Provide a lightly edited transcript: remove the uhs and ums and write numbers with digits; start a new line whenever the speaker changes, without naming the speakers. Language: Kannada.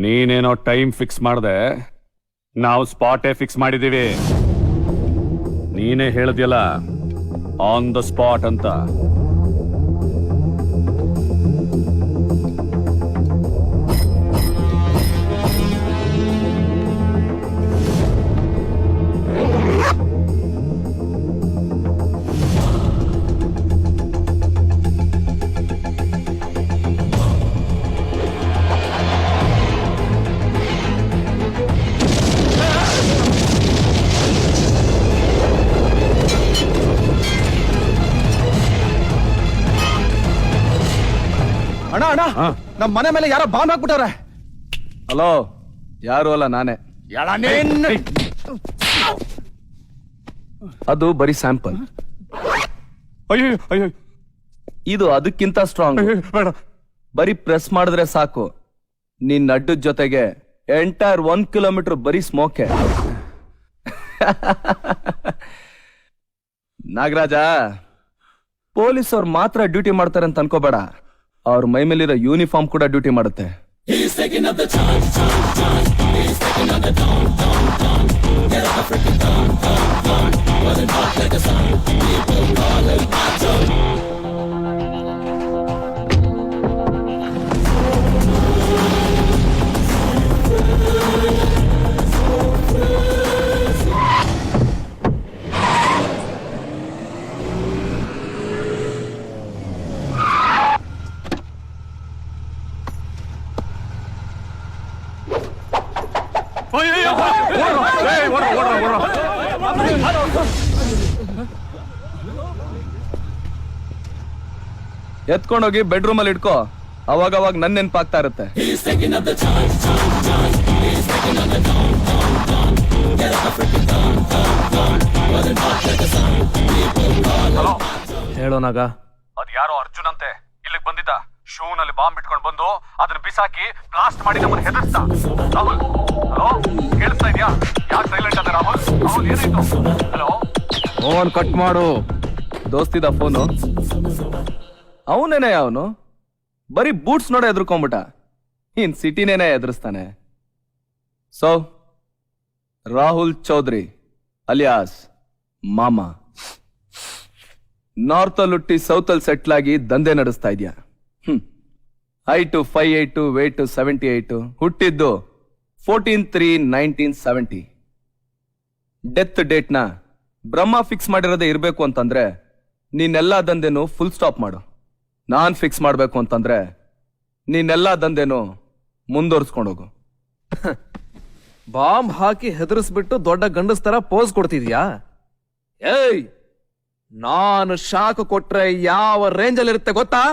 ನೀನೇನೋ ಟೈಮ್ ಫಿಕ್ಸ್ ಮಾಡ್ದೆ, ನಾವು ಸ್ಪಾಟೇ ಫಿಕ್ಸ್ ಮಾಡಿದೀವಿ. ನೀನೇ ಹೇಳಿದ್ಯಲ್ಲ ಆನ್ ದ ಸ್ಪಾಟ್ ಅಂತ.
ಅಣ್ಣ ಅಣ್ಣ, ನಮ್ಮ ಮನೆ ಮೇಲೆ ಯಾರೋ ಬಾಂಬ್ ಹಾಕ್ಬಿಟ್ಟವ್ರೆ.
ಹಲೋ, ಯಾರು ಅಲ್ಲ, ನಾನೇ. ಅದು ಬರೀ ಸ್ಯಾಂಪಲ್.
ಅಯ್ಯೋ ಅಯ್ಯೋ,
ಇದು ಅದಕ್ಕಿಂತ ಸ್ಟ್ರಾಂಗ್. ಬರೀ ಪ್ರೆಸ್ ಮಾಡಿದ್ರೆ ಸಾಕು, ನಿನ್ನ ಅಡ್ಡದ ಜೊತೆಗೆ ಎಂಟೈರ್ 1 ಕಿಲೋಮೀಟರ್ ಬರೀ ಸ್ಮೋಕೆ. ನಾಗರಾಜ, ಪೊಲೀಸ್ ಅವ್ರು ಮಾತ್ರ ಡ್ಯೂಟಿ ಮಾಡ್ತಾರೆ ಅಂತ ಅನ್ಕೋಬೇಡ, ಅವ್ರ ಮೈ ಮೇಲಿರೋ ಯೂನಿಫಾರ್ಮ್ ಕೂಡ ಡ್ಯೂಟಿ ಮಾಡುತ್ತೆ. ಎತ್ಕೊಂಡೋಗಿ ಬೆಡ್ರೂಮ್ ಅಲ್ಲಿ ಇಟ್ಕೋ, ಅವಾಗ ನನ್ ನೆನ್ಪಾಗ್ತಾ ಇರುತ್ತೆ.
ಹೇಳೋನಾಗ
ಅದ್ ಯಾರೋ ಅರ್ಜುನ್ ಅಂತೆ ಇಲ್ಲಿಗೆ ಬಂದಿದ್ದ. ಶೂನಲ್ಲಿ ಬಾಂಬ್ ಇಟ್ಕೊಂಡು ಬಂದು ಅದನ್ನ ಬಿಸಾಕಿ ಬ್ಲಾಸ್ಟ್ ಮಾಡಿ ನಮ್ಮನ್ನ ಹೆದರ್ಸ್ತಾ. ರಾಹುಲ್, ಹಲೋ, ಕೇಳಿಸ್ತಾ ಇದ್ಯಾ? ಯಾಕೆ ಸೈಲೆಂಟ್ ಅದ ರಾಹುಲ್? ರಾಹುಲ್, ಏನಾಯ್ತು? ಹಲೋ,
ಫೋನ್ ಕಟ್ ಮಾಡು. ದೋಸ್ತಿದ ಫೋನು. ಅವನೇನೆ, ಅವನು ಬರೀ ಬೂಟ್ಸ್ ನೋಡ ಎದ್ರುಕೊಂಬಿಟ್ಟ. ಇನ್ ಸಿಟಿನೇನೆ ಎದುರಿಸ್ತಾನೆ. ಸೊ ರಾಹುಲ್ ಚೌಧರಿ ಅಲಿಯಾಸ್ ಮಾಮಾ, ನಾರ್ತ್ ಅಲ್ಲಿ ಹುಟ್ಟಿ ಸೌತ್ ಅಲ್ಲಿ ಸೆಟ್ಲ್ ಆಗಿ ದಂಧೆ ನಡೆಸ್ತಾ ಇದ್ಯಾ. ಹೈಟು 5'8", ವೇಟ್ 78, ಹುಟ್ಟಿದ್ದು 14/3/1970. ಡೆತ್ ಡೇಟ್ನ ಬ್ರಹ್ಮ ಫಿಕ್ಸ್ ಮಾಡಿರೋದೇ ಇರಬೇಕು ಅಂತಂದ್ರೆ ನೀನೆಲ್ಲಾ ದಂಧೆನು ಫುಲ್ ಸ್ಟಾಪ್ ಮಾಡು. ನಾನ್ ಫಿಕ್ಸ್ ಮಾಡ್ಬೇಕು ಅಂತಂದ್ರೆ ನೀನೆಲ್ಲಾ ದಂಧೆನು ಮುಂದುವರ್ಸ್ಕೊಂಡೋಗು.
ಬಾಂಬ್ ಹಾಕಿ ಹೆದರ್ಸ್ಬಿಟ್ಟು ದೊಡ್ಡ ಗಂಡಸ್ತರ ಪೋಸ್ ಕೊಡ್ತಿದ್ಯಾ? ಏಯ್, ನಾನು ಶಾಕ್ ಕೊಟ್ರೆ ಯಾವ ರೇಂಜ್ ಅಲ್ಲಿ ಇರುತ್ತೆ ಗೊತ್ತಾ?